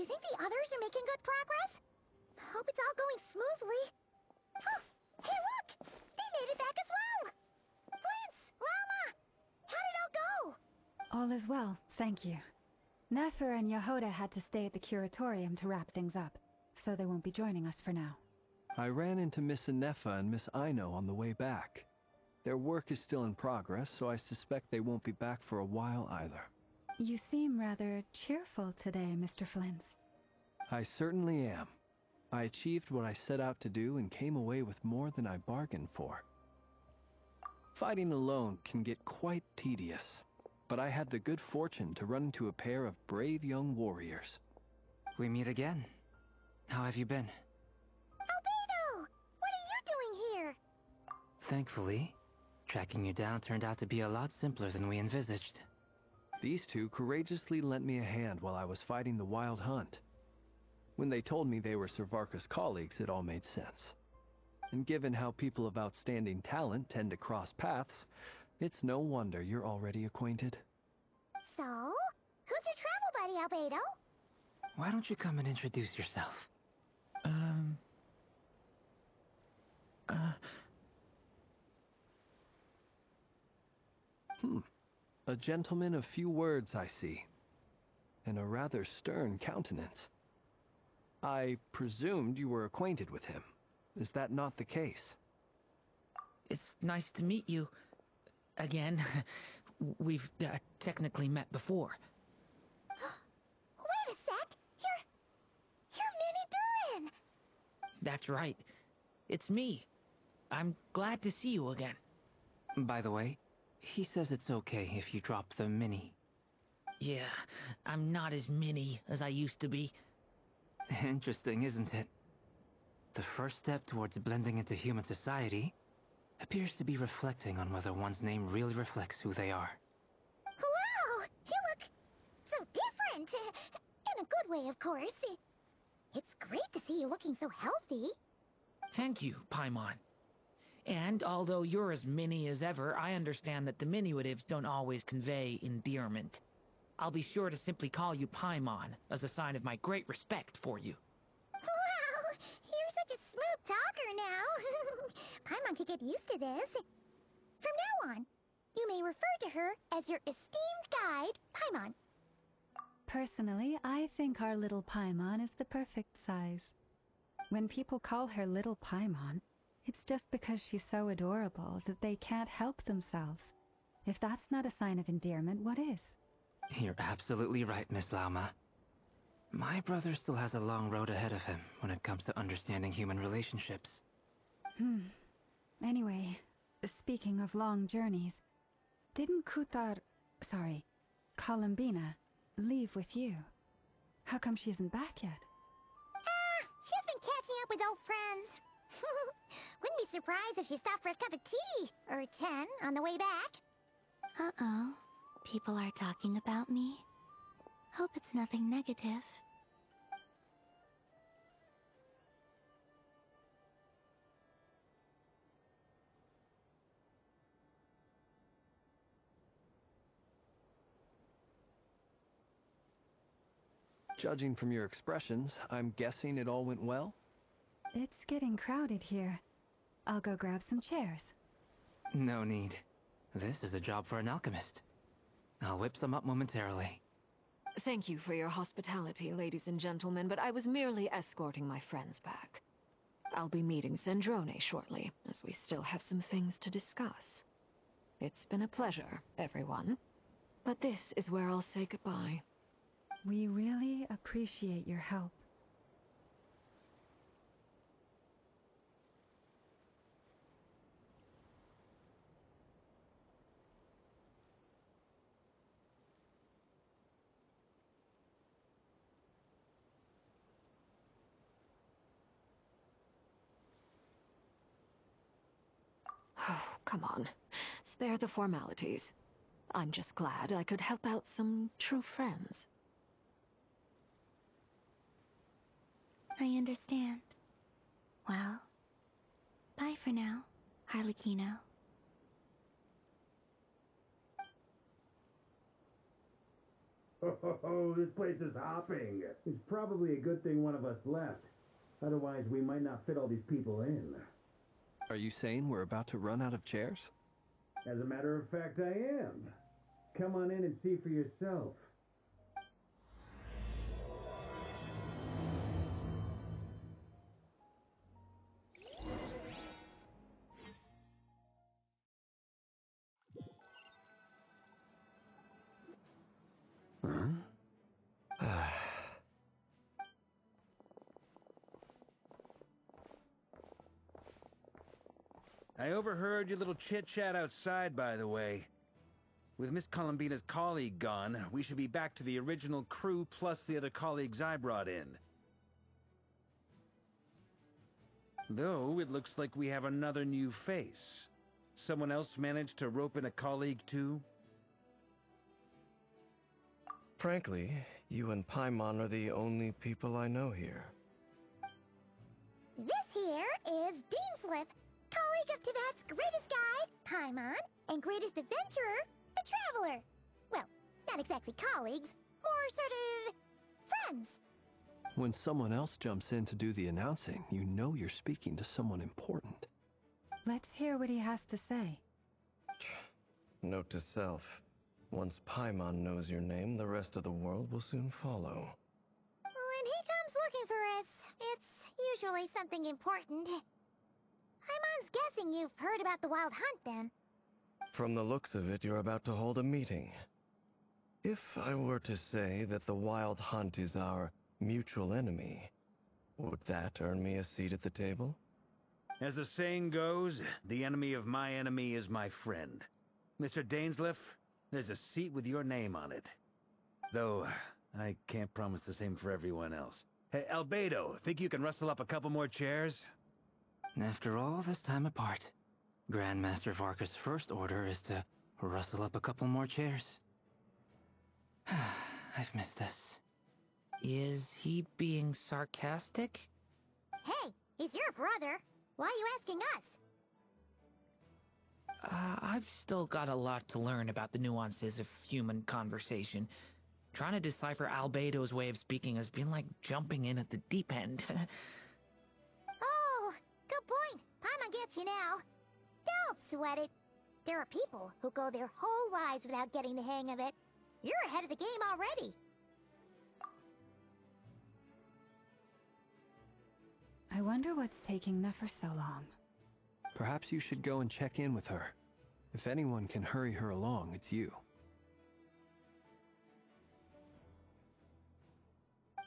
you think the others are making good progress? Hope it's all going smoothly. Oh, hey look! They made it back as well! Flint's! Lauma! How did it all go? All is well, thank you. Nefer and Jahoda had to stay at the curatorium to wrap things up, so they won't be joining us for now. I ran into Miss Nefer and Miss Aino on the way back. Their work is still in progress, so I suspect they won't be back for a while either. You seem rather cheerful today, Mr. Flint. I certainly am. I achieved what I set out to do and came away with more than I bargained for. Fighting alone can get quite tedious, but I had the good fortune to run into a pair of brave young warriors. We meet again. How have you been? Albedo! What are you doing here? Thankfully, tracking you down turned out to be a lot simpler than we envisaged. These two courageously lent me a hand while I was fighting the wild hunt. When they told me they were Sir Varka's colleagues, it all made sense. And given how people of outstanding talent tend to cross paths, it's no wonder you're already acquainted. So, who's your travel buddy, Albedo? Why don't you come and introduce yourself? A gentleman of few words, I see. And a rather stern countenance. I presumed you were acquainted with him. Is that not the case? It's nice to meet you. Again. We've technically met before. Wait a sec! You're Mini Durin! That's right. It's me. I'm glad to see you again. By the way, he says it's okay if you drop the mini. Yeah, I'm not as mini as I used to be. Interesting, isn't it? The first step towards blending into human society appears to be reflecting on whether one's name really reflects who they are. Wow! You look so different! In a good way, of course. It's great to see you looking so healthy. Thank you, Paimon. And although you're as mini as ever, I understand that diminutives don't always convey endearment. I'll be sure to simply call you Paimon as a sign of my great respect for you. Wow! You're such a smooth talker now. Paimon could get used to this. From now on, you may refer to her as your esteemed guide, Paimon. Personally, I think our little Paimon is the perfect size. When people call her Little Paimon, it's just because she's so adorable that they can't help themselves. If that's not a sign of endearment, what is? You're absolutely right, Miss Lauma. My brother still has a long road ahead of him when it comes to understanding human relationships. Anyway, speaking of long journeys, didn't Columbina, leave with you? How come she isn't back yet? She's been catching up with old friends. Wouldn't be surprised if she stopped for a cup of tea, or 10, on the way back. Uh-oh. People are talking about me. Hope it's nothing negative. Judging from your expressions, I'm guessing it all went well? It's getting crowded here. I'll go grab some chairs. No need. This is a job for an alchemist. I'll whip some up momentarily. Thank you for your hospitality, ladies and gentlemen, but I was merely escorting my friends back. I'll be meeting Zendrone shortly, as we still have some things to discuss. It's been a pleasure, everyone. But this is where I'll say goodbye. We really appreciate your help. Oh, come on. Spare the formalities. I'm just glad I could help out some true friends. I understand. Well, bye for now, Harlequino. Oh, this place is hopping. It's probably a good thing one of us left. Otherwise, we might not fit all these people in. Are you saying we're about to run out of chairs? As a matter of fact, I am. Come on in and see for yourself. I overheard your little chit-chat outside, by the way. With Miss Columbina's colleague gone, we should be back to the original crew plus the other colleagues I brought in. Though, it looks like we have another new face. Someone else managed to rope in a colleague, too? Frankly, you and Paimon are the only people I know here. This here is Dainsleif, colleague of Tibet's greatest guide, Paimon, and greatest adventurer, the Traveler. Well, not exactly colleagues, more sort of friends. When someone else jumps in to do the announcing, you know you're speaking to someone important. Let's hear what he has to say. Note to self. Once Paimon knows your name, the rest of the world will soon follow. When he comes looking for us, it's usually something important. Paimon's guessing you've heard about the Wild Hunt, then. From the looks of it, you're about to hold a meeting. If I were to say that the Wild Hunt is our mutual enemy, would that earn me a seat at the table? As the saying goes, the enemy of my enemy is my friend. Mr. Dainsleif, there's a seat with your name on it. Though, I can't promise the same for everyone else. Hey, Albedo, think you can rustle up a couple more chairs? After all this time apart, Grandmaster Varka's first order is to rustle up a couple more chairs. I've missed this. Is he being sarcastic? Hey, he's your brother. Why are you asking us? I've still got a lot to learn about the nuances of human conversation. Trying to decipher Albedo's way of speaking has been like jumping in at the deep end. Oh, good point. Paimon gets you now. Don't sweat it. There are people who go their whole lives without getting the hang of it. You're ahead of the game already. I wonder what's taking Nefer so long. Perhaps you should go and check in with her. If anyone can hurry her along, it's you.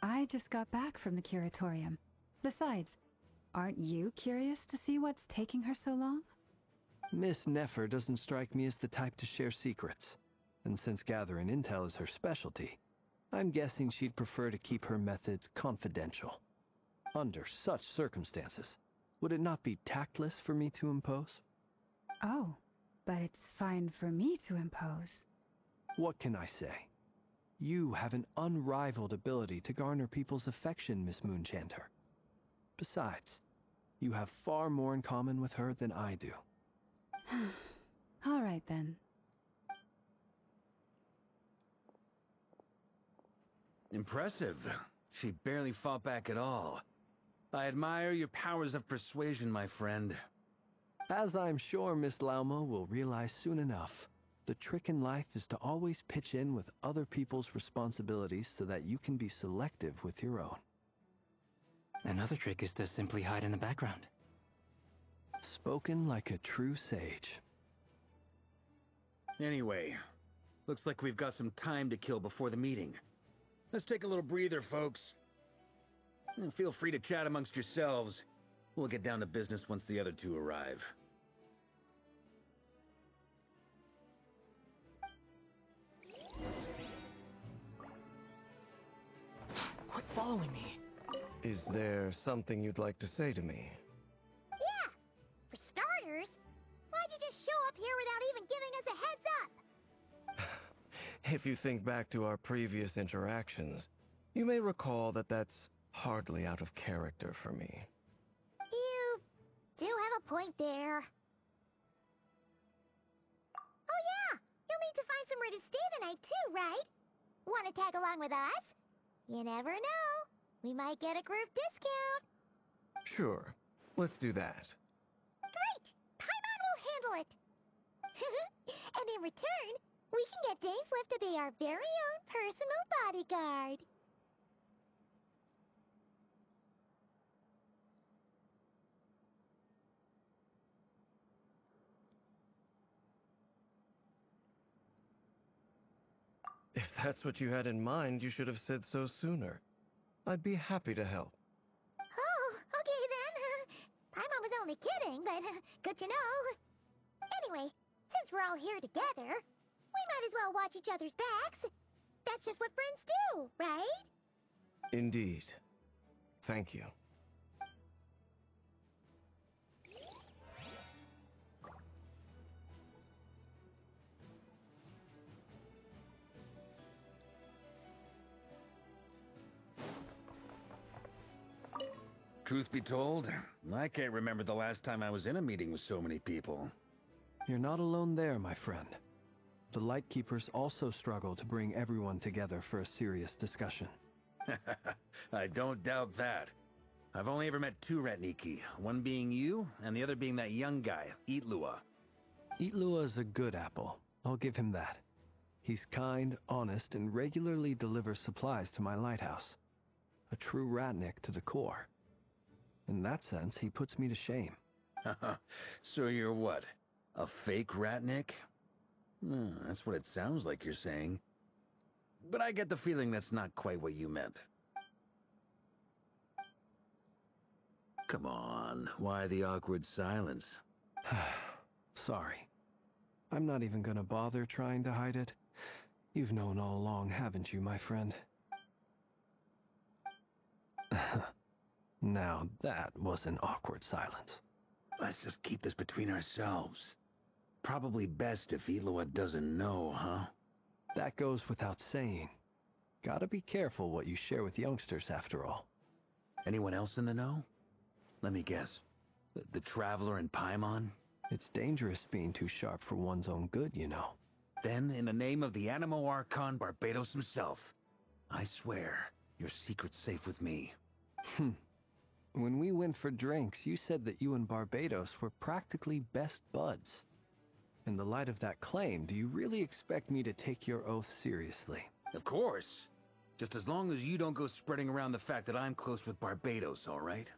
I just got back from the curatorium. Besides, aren't you curious to see what's taking her so long? Miss Nefer doesn't strike me as the type to share secrets. And since gathering intel is her specialty, I'm guessing she'd prefer to keep her methods confidential. Under such circumstances, would it not be tactless for me to impose? Oh, but it's fine for me to impose. What can I say? You have an unrivaled ability to garner people's affection, Miss Moonchanter. Besides, you have far more in common with her than I do. All right, then. Impressive. She barely fought back at all. I admire your powers of persuasion, my friend. As I'm sure Miss Lauma will realize soon enough, the trick in life is to always pitch in with other people's responsibilities so that you can be selective with your own. Another trick is to simply hide in the background. Spoken like a true sage. Anyway, looks like we've got some time to kill before the meeting. Let's take a little breather, folks. And feel free to chat amongst yourselves. We'll get down to business once the other two arrive. Quit following me. Is there something you'd like to say to me? Yeah. For starters, why'd you just show up here without even giving us a heads up? If you think back to our previous interactions, you may recall that that's hardly out of character for me. You do have a point there. Oh yeah, you'll need to find somewhere to stay the night too, right? Want to tag along with us? You never know. We might get a group discount. Sure. Let's do that. Great! Paimon will handle it. And in return, we can get Dainsleif to be our very own personal bodyguard. If that's what you had in mind, you should have said so sooner. I'd be happy to help. Oh, okay then. Paimon was only kidding, but good to know. Anyway, since we're all here together, we might as well watch each other's backs. That's just what friends do, right? Indeed. Thank you. Truth be told, I can't remember the last time I was in a meeting with so many people. You're not alone there, my friend. The Lightkeepers also struggle to bring everyone together for a serious discussion. I don't doubt that. I've only ever met two Ratniki, one being you, and the other being that young guy, Itlua. Itlua is a good apple. I'll give him that. He's kind, honest, and regularly delivers supplies to my lighthouse. A true Ratnik to the core. In that sense, he puts me to shame. So you're what? A fake Ratnik? That's what it sounds like you're saying. But I get the feeling that's not quite what you meant. Come on, why the awkward silence? Sorry. I'm not even gonna bother trying to hide it. You've known all along, haven't you, my friend? Now that was an awkward silence. Let's just keep this between ourselves. Probably best if Itlua doesn't know, huh? That goes without saying. Gotta be careful what you share with youngsters, after all. Anyone else in the know? Let me guess. The Traveler and Paimon? It's dangerous being too sharp for one's own good, you know. Then, in the name of the Animo Archon Barbados himself, I swear, your secret's safe with me. When we went for drinks, you said that you and Barbados were practically best buds. In the light of that claim, do you really expect me to take your oath seriously? Of course. Just as long as you don't go spreading around the fact that I'm close with Barbados, all right?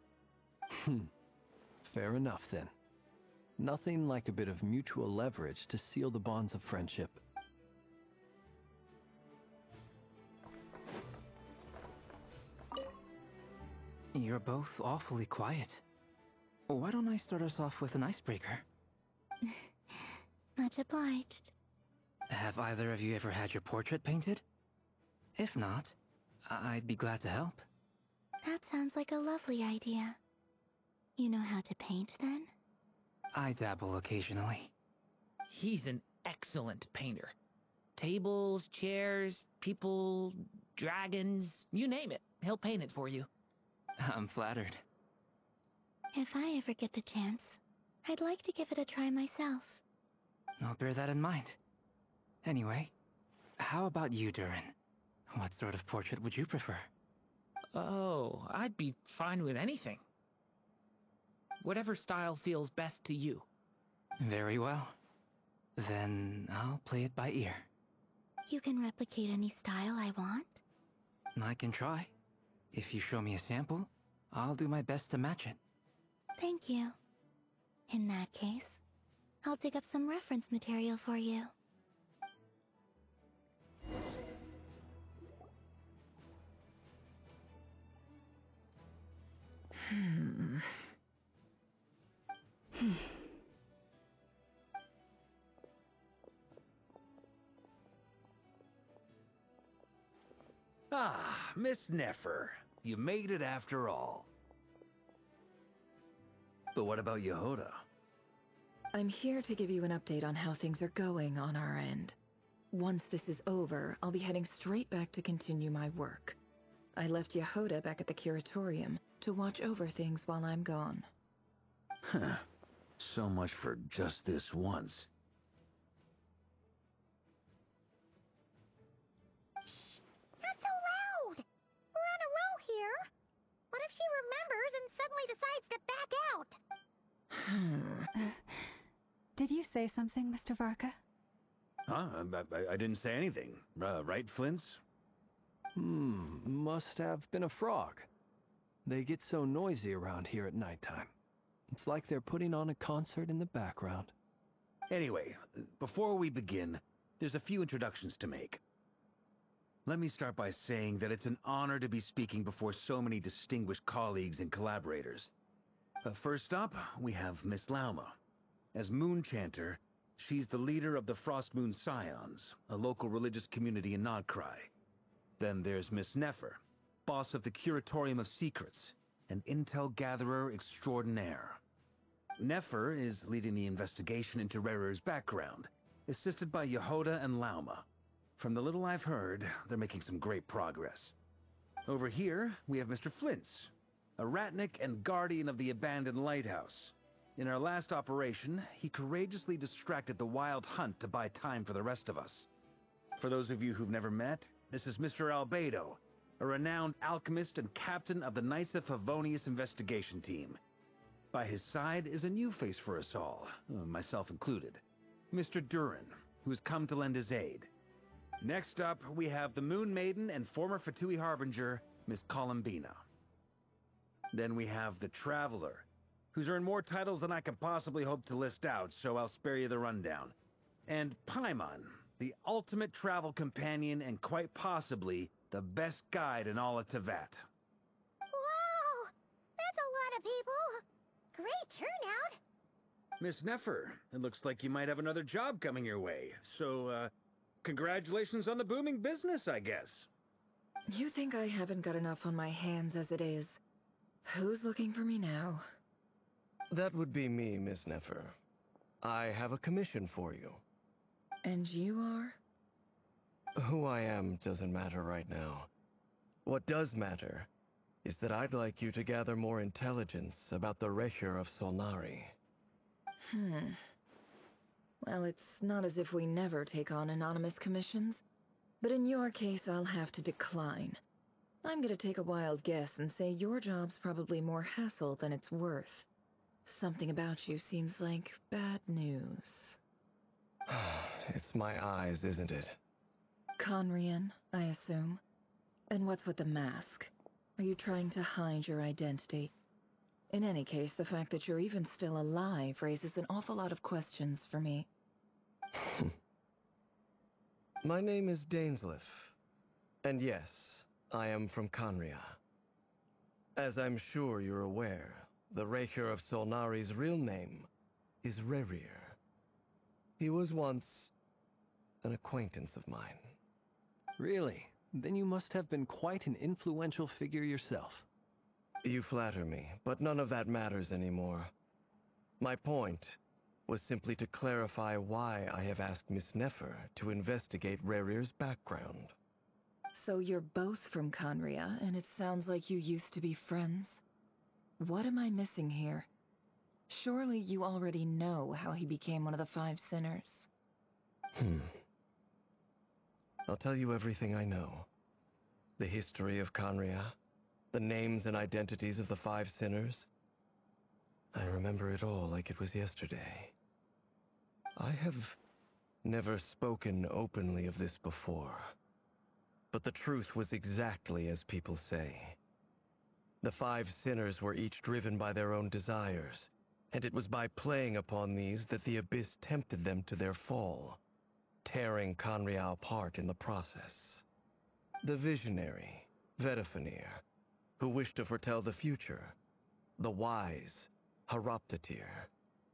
Fair enough, then. Nothing like a bit of mutual leverage to seal the bonds of friendship. You're both awfully quiet. Why don't I start us off with an icebreaker? Much obliged. Have either of you ever had your portrait painted? If not, I'd be glad to help. That sounds like a lovely idea. You know how to paint, then? I dabble occasionally. He's an excellent painter. Tables, chairs, people, dragons, you name it. He'll paint it for you. I'm flattered. If I ever get the chance, I'd like to give it a try myself. I'll bear that in mind. Anyway, how about you, Durin? What sort of portrait would you prefer? Oh, I'd be fine with anything. Whatever style feels best to you. Very well. Then I'll play it by ear. You can replicate any style I want? I can try. If you show me a sample, I'll do my best to match it. Thank you. In that case, I'll dig up some reference material for you. Ah, Miss Nefer. You made it after all. But what about Jahoda? I'm here to give you an update on how things are going on our end. Once this is over, I'll be heading straight back to continue my work. I left Jahoda back at the curatorium to watch over things while I'm gone. Huh. So much for just this once. Did you say something, Mr. Varka? Huh? I didn't say anything. Right, Flints? Must have been a frog. They get so noisy around here at nighttime. It's like they're putting on a concert in the background. Anyway, before we begin, there's a few introductions to make. Let me start by saying that it's an honor to be speaking before so many distinguished colleagues and collaborators. First up, we have Miss Lauma. As Moon Chanter, she's the leader of the Frost Moon Scions, a local religious community in Nodcry. Then there's Miss Nefer, boss of the Curatorium of Secrets, an intel gatherer extraordinaire. Nefer is leading the investigation into Rerer's background, assisted by Jahoda and Lauma. From the little I've heard, they're making some great progress. Over here, we have Mr. Flints, a ratnik and guardian of the abandoned lighthouse. In our last operation, he courageously distracted the wild hunt to buy time for the rest of us. For those of you who've never met, this is Mr. Albedo, a renowned alchemist and captain of the Knights of Favonius investigation team. By his side is a new face for us all, myself included, Mr. Durin, who has come to lend his aid. Next up, we have the Moon Maiden and former Fatui Harbinger, Miss Columbina. Then we have the Traveler, who's earned more titles than I could possibly hope to list out, so I'll spare you the rundown. And Paimon, the ultimate travel companion and quite possibly the best guide in all of Tevat. Wow! That's a lot of people! Great turnout! Miss Nefer, it looks like you might have another job coming your way, so, congratulations on the booming business, I guess. You think I haven't got enough on my hands as it is? Who's looking for me now? That would be me, Miss Nefer. I have a commission for you. And you are? Who I am doesn't matter right now. What does matter is that I'd like you to gather more intelligence about the Recher of Solnari. Well, it's not as if we never take on anonymous commissions, but in your case I'll have to decline. I'm gonna take a wild guess and say your job's probably more hassle than it's worth. Something about you seems like bad news. It's my eyes, isn't it? Conrian, I assume. And what's with the mask? Are you trying to hide your identity? In any case, the fact that you're even still alive raises an awful lot of questions for me. My name is Dainsleif. And yes, I am from Conria. As I'm sure you're aware, the Recher of Solnari's real name is Rerir. He was once an acquaintance of mine. Really? Then you must have been quite an influential figure yourself. You flatter me, but none of that matters anymore. My point was simply to clarify why I have asked Miss Nefer to investigate Rerir's background. So you're both from Conria, and it sounds like you used to be friends? What am I missing here? Surely you already know how he became one of the Five Sinners. I'll tell you everything I know. The history of Conria, the names and identities of the Five Sinners. I remember it all like it was yesterday. I have never spoken openly of this before, but the truth was exactly as people say. The Five Sinners were each driven by their own desires, and it was by playing upon these that the Abyss tempted them to their fall, tearing Conria apart in the process. The visionary, Vedafenir, who wished to foretell the future. The wise, Haroptatir,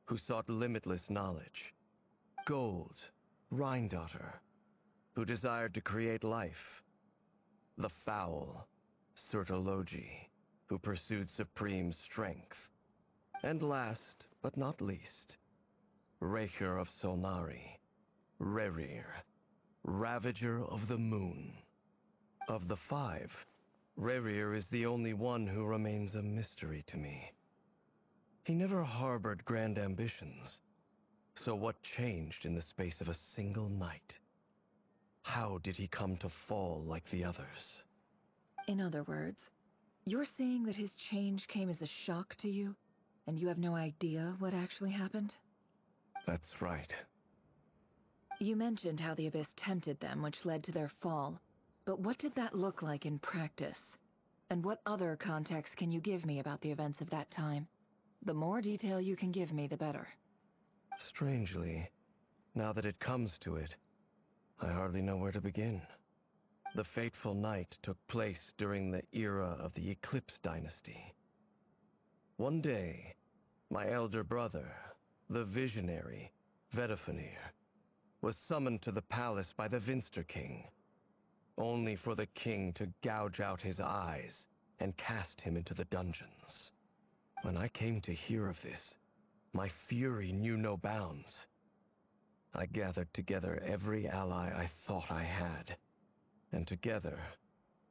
who sought limitless knowledge. Gold, Rhindaughter, who desired to create life. The foul, Surtologi, who pursued supreme strength. And last, but not least, Recher of Solnari, Rerir, Ravager of the Moon. Of the five, Rerir is the only one who remains a mystery to me. He never harbored grand ambitions. So what changed in the space of a single night? How did he come to fall like the others? In other words, you're saying that his change came as a shock to you? And you have no idea what actually happened? That's right. You mentioned how the Abyss tempted them, which led to their fall. But what did that look like in practice? And what other context can you give me about the events of that time? The more detail you can give me, the better. Strangely, now that it comes to it, I hardly know where to begin. The fateful night took place during the era of the Eclipse Dynasty. One day, my elder brother, the visionary, Vedifenir, was summoned to the palace by the Vinster King, only for the king to gouge out his eyes and cast him into the dungeons. When I came to hear of this, my fury knew no bounds. I gathered together every ally I thought I had, and together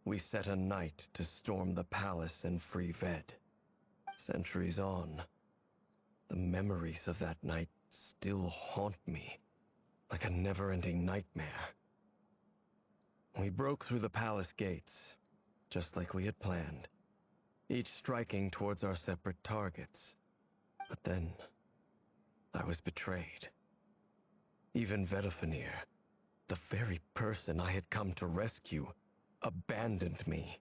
we set a night to storm the palace and free Ved. Centuries on, the memories of that night still haunt me like a never-ending nightmare. We broke through the palace gates, just like we had planned, each striking towards our separate targets. But then, I was betrayed. Even Vedifenir, the very person I had come to rescue, abandoned me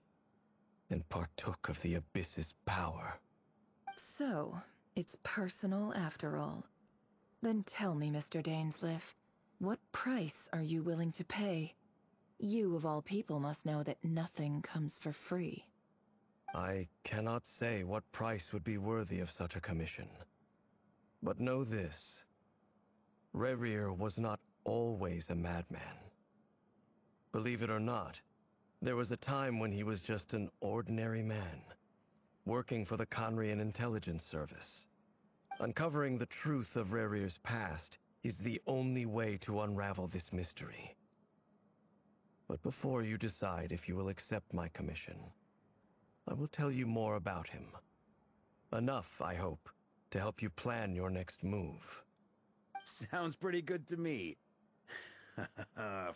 and partook of the Abyss's power. So, it's personal after all. Then tell me, Mr. Dainsleif, what price are you willing to pay? You, of all people, must know that nothing comes for free. I cannot say what price would be worthy of such a commission. But know this. Rerir was not always a madman. Believe it or not, there was a time when he was just an ordinary man, working for the Conrian Intelligence Service. Uncovering the truth of Rerir's past is the only way to unravel this mystery. But before you decide if you will accept my commission, I will tell you more about him. Enough, I hope, to help you plan your next move. Sounds pretty good to me.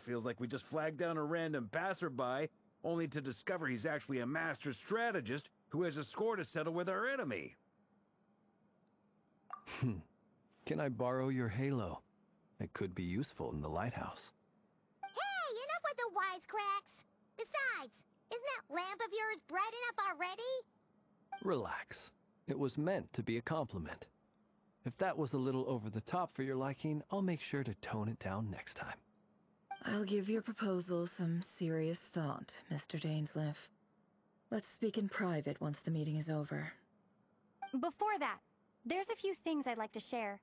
Feels like we just flagged down a random passerby, only to discover he's actually a master strategist who has a score to settle with our enemy. Can I borrow your halo? It could be useful in the lighthouse. Hey, enough with the wisecracks! Besides, isn't that lamp of yours bright enough already? Relax. It was meant to be a compliment. If that was a little over the top for your liking, I'll make sure to tone it down next time. I'll give your proposal some serious thought, Mr. Dainsleif. Let's speak in private once the meeting is over. Before that, there's a few things I'd like to share.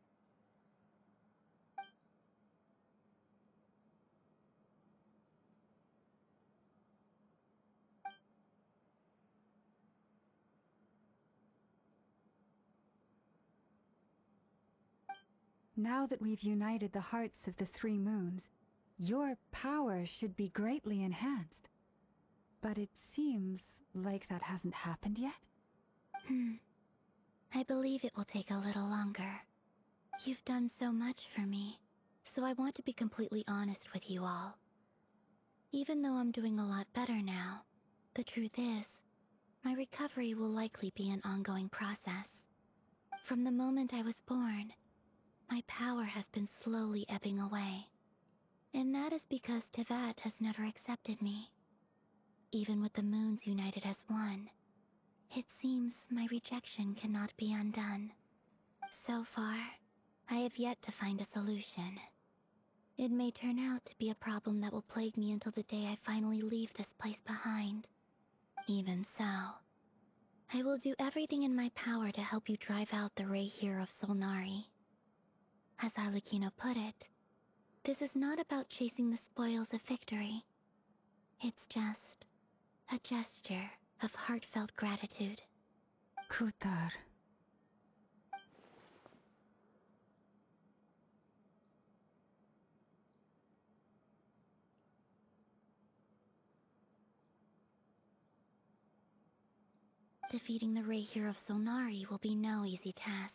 Now that we've united the hearts of the three moons, your power should be greatly enhanced. But it seems like that hasn't happened yet. I believe it will take a little longer. You've done so much for me, so I want to be completely honest with you all. Even though I'm doing a lot better now, the truth is, my recovery will likely be an ongoing process. From the moment I was born, my power has been slowly ebbing away. And that is because Tevat has never accepted me. Even with the moons united as one, it seems my rejection cannot be undone. So far, I have yet to find a solution. It may turn out to be a problem that will plague me until the day I finally leave this place behind. Even so, I will do everything in my power to help you drive out the Rayhir of Solnari. As Arlecchino put it, this is not about chasing the spoils of victory. It's just a gesture of heartfelt gratitude. Kutar. Defeating the Rayhir of Solnari will be no easy task.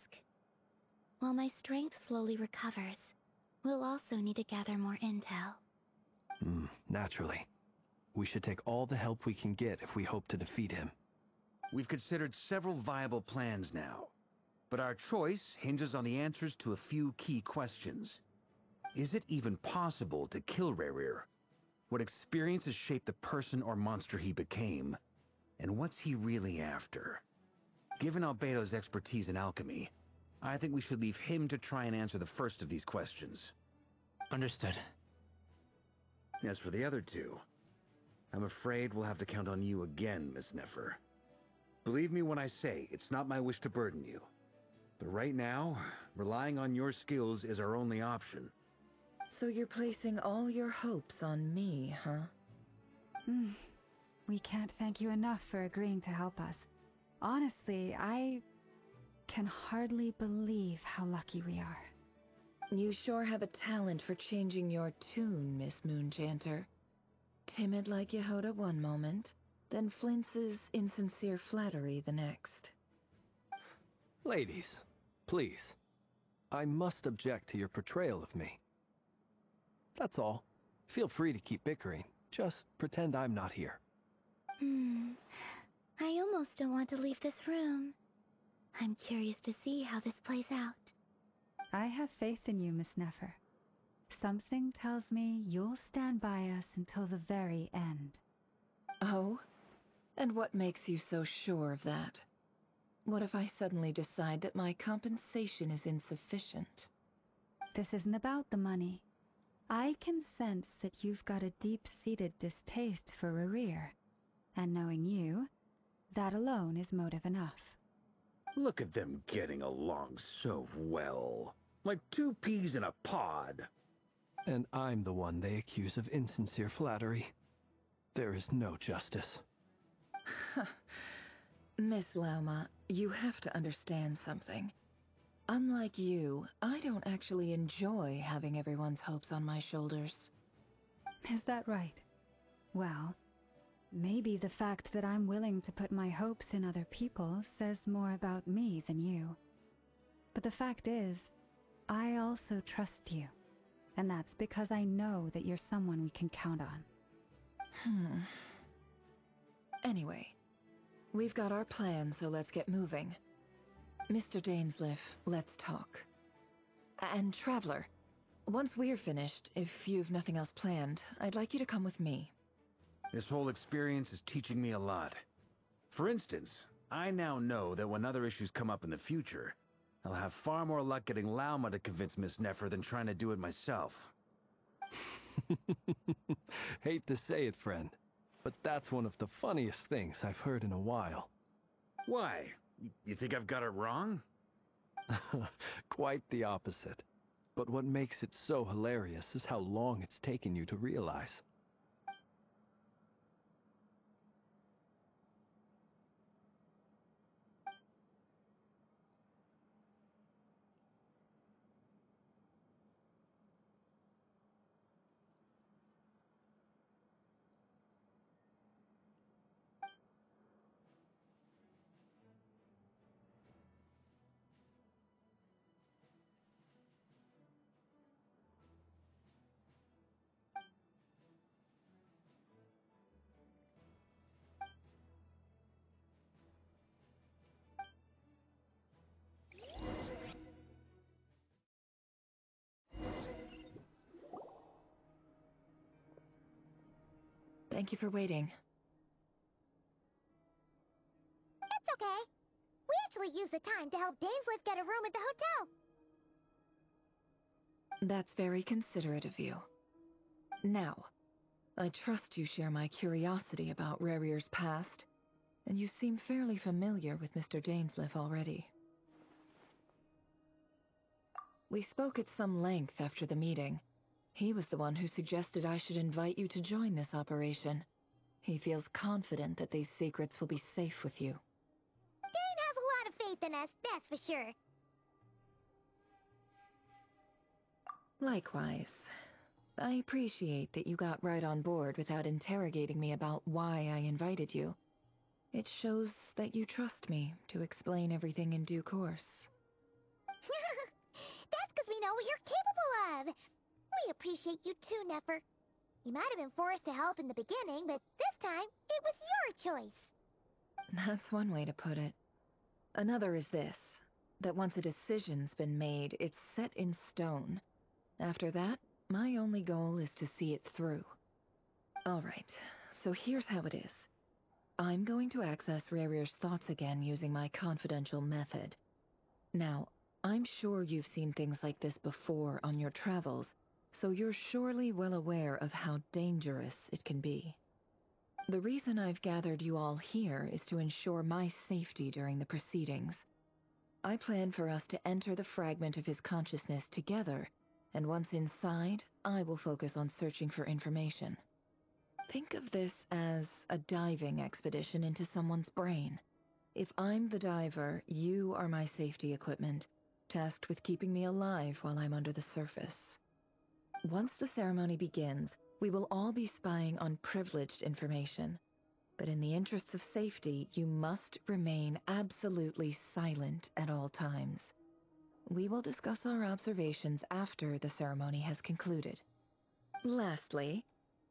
While my strength slowly recovers, we'll also need to gather more intel. Naturally. We should take all the help we can get if we hope to defeat him. We've considered several viable plans now. But our choice hinges on the answers to a few key questions. Is it even possible to kill Rerir? What experiences shaped the person or monster he became? And what's he really after? Given Albedo's expertise in alchemy, I think we should leave him to try and answer the first of these questions. Understood. As for the other two, I'm afraid we'll have to count on you again, Miss Nefer. Believe me when I say it's not my wish to burden you. But right now, relying on your skills is our only option. So you're placing all your hopes on me, huh? We can't thank you enough for agreeing to help us. Honestly, I can hardly believe how lucky we are. You sure have a talent for changing your tune, Miss Moonchanter. Timid like Jahoda one moment, then flinches insincere flattery the next. Ladies, please. I must object to your portrayal of me. That's all. Feel free to keep bickering. Just pretend I'm not here. I almost don't want to leave this room. I'm curious to see how this plays out. I have faith in you, Miss Nefer. Something tells me you'll stand by us until the very end. Oh? And what makes you so sure of that? What if I suddenly decide that my compensation is insufficient? This isn't about the money. I can sense that you've got a deep-seated distaste for Rerir. And knowing you, that alone is motive enough. Look at them getting along so well. Like two peas in a pod. And I'm the one they accuse of insincere flattery. There is no justice. Miss Lauma, you have to understand something. Unlike you, I don't actually enjoy having everyone's hopes on my shoulders. Is that right? Well, maybe the fact that I'm willing to put my hopes in other people says more about me than you. But the fact is, I also trust you. And that's because I know that you're someone we can count on. Anyway, we've got our plan, so let's get moving. Mr. Dainsleif, let's talk. And Traveler, once we're finished, if you've nothing else planned, I'd like you to come with me. This whole experience is teaching me a lot. For instance, I now know that when other issues come up in the future, I'll have far more luck getting Lauma to convince Miss Nefer than trying to do it myself. Hate to say it, friend, but that's one of the funniest things I've heard in a while. Why? You think I've got it wrong? Quite the opposite. But what makes it so hilarious is how long it's taken you to realize. Thank you for waiting. It's okay. We actually used the time to help Dainsleif get a room at the hotel. That's very considerate of you. Now, I trust you share my curiosity about Rerir's past, and you seem fairly familiar with Mr. Dainsleif already. We spoke at some length after the meeting. He was the one who suggested I should invite you to join this operation. He feels confident that these secrets will be safe with you. Dane has a lot of faith in us, that's for sure. Likewise. I appreciate that you got right on board without interrogating me about why I invited you. It shows that you trust me to explain everything in due course. That's because we know what you're capable of. We appreciate you too, Nefer. You might have been forced to help in the beginning, but this time, it was your choice. That's one way to put it. Another is this. That once a decision's been made, it's set in stone. After that, my only goal is to see it through. Alright, so here's how it is. I'm going to access Rarir's thoughts again using my confidential method. Now, I'm sure you've seen things like this before on your travels, so you're surely well aware of how dangerous it can be. The reason I've gathered you all here is to ensure my safety during the proceedings. I plan for us to enter the fragment of his consciousness together, and once inside, I will focus on searching for information. Think of this as a diving expedition into someone's brain. If I'm the diver, you are my safety equipment, tasked with keeping me alive while I'm under the surface. Once the ceremony begins, we will all be spying on privileged information. But in the interests of safety, you must remain absolutely silent at all times. We will discuss our observations after the ceremony has concluded. Lastly,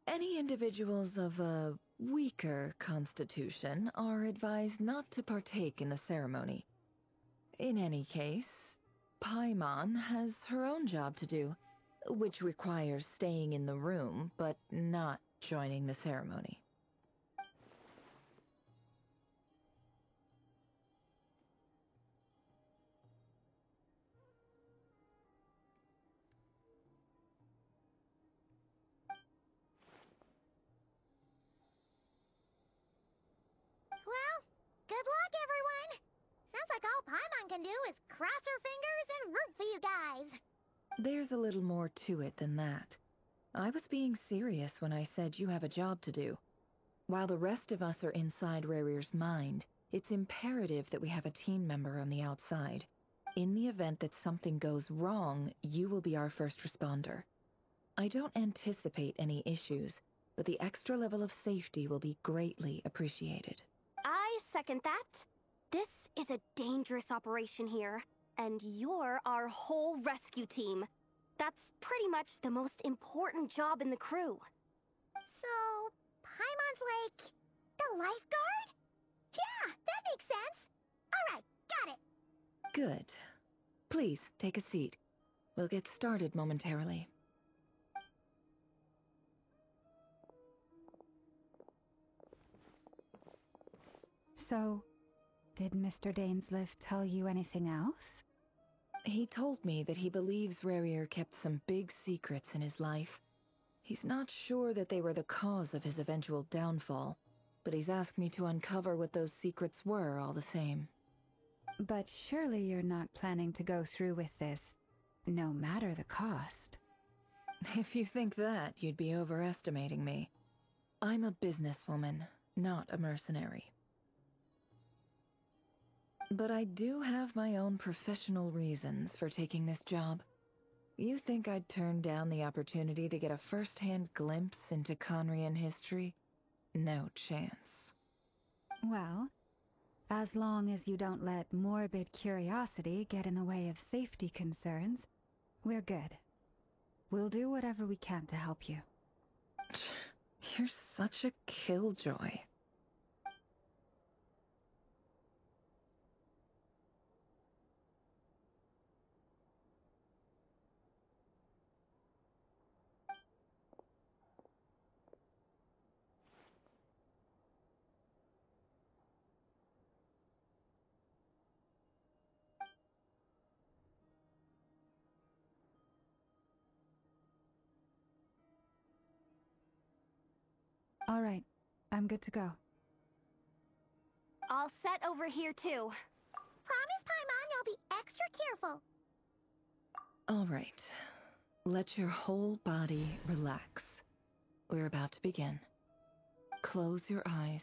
any individuals of a weaker constitution are advised not to partake in the ceremony. In any case, Paimon has her own job to do, which requires staying in the room, but not joining the ceremony. Well, good luck, everyone. Sounds like all Paimon can do is cross her fingers and root for you guys. There's a little more to it than that. I was being serious when I said you have a job to do. While the rest of us are inside Rarir's mind, it's imperative that we have a team member on the outside. In the event that something goes wrong, you will be our first responder. I don't anticipate any issues, but the extra level of safety will be greatly appreciated. I second that. This is a dangerous operation here, and you're our whole rescue team. That's pretty much the most important job in the crew. So, Paimon's like the lifeguard? Yeah, that makes sense. All right, got it. Good. Please, take a seat. We'll get started momentarily. So, did Mr. Dainsleif tell you anything else? He told me that he believes Rarir kept some big secrets in his life. He's not sure that they were the cause of his eventual downfall, but he's asked me to uncover what those secrets were all the same. But surely you're not planning to go through with this, no matter the cost. If you think that, you'd be overestimating me. I'm a businesswoman, not a mercenary. But I do have my own professional reasons for taking this job. You think I'd turn down the opportunity to get a first-hand glimpse into Conrian history? No chance. Well, as long as you don't let morbid curiosity get in the way of safety concerns, we're good. We'll do whatever we can to help you. You're such a killjoy. All right, I'm good to go. All set over here, too. Promise, Paimon, you'll be extra careful. All right. Let your whole body relax. We're about to begin. Close your eyes.